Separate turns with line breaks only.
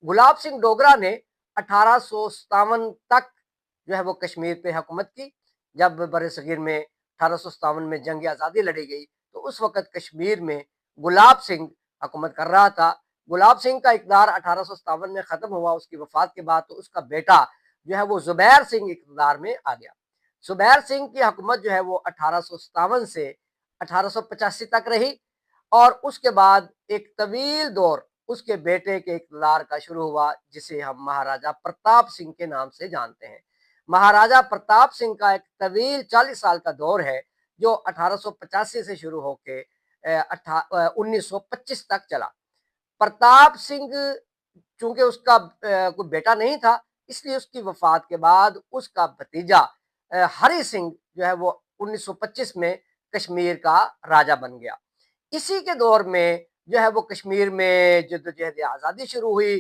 गुलाब सिंह डोगरा ने 1857 तक जो है वो कश्मीर पे हुकूमत की। जब बरसगीर में 1857 में जंग आज़ादी लड़ी गई, तो उस वक़्त कश्मीर में गुलाब सिंह हुकूमत कर रहा था। गुलाब सिंह का इक़्तिदार 1857 में ख़त्म हुआ, उसकी वफ़ात के बाद तो उसका बेटा जो है वो ज़ुबैर सिंह इक़्तिदार में आ गया। ज़ुबैर सिंह की हुकूमत जो है वो 1857 से 1885 तक रही और उसके बाद एक तवील दौर उसके बेटे के इक़्तिदार का शुरू हुआ, जिसे हम महाराजा प्रताप सिंह के नाम से जानते हैं। महाराजा प्रताप सिंह का एक तवील 40 साल का दौर है, जो 1885 से शुरू होके 1925 तक चला। प्रताप सिंह चूंकि उसका कोई बेटा नहीं था, इसलिए उसकी वफात के बाद उसका भतीजा हरि सिंह जो है वो 1925 में कश्मीर का राजा बन गया। इसी के दौर में जो है वो कश्मीर में जद्दोजहद आज़ादी शुरू हुई।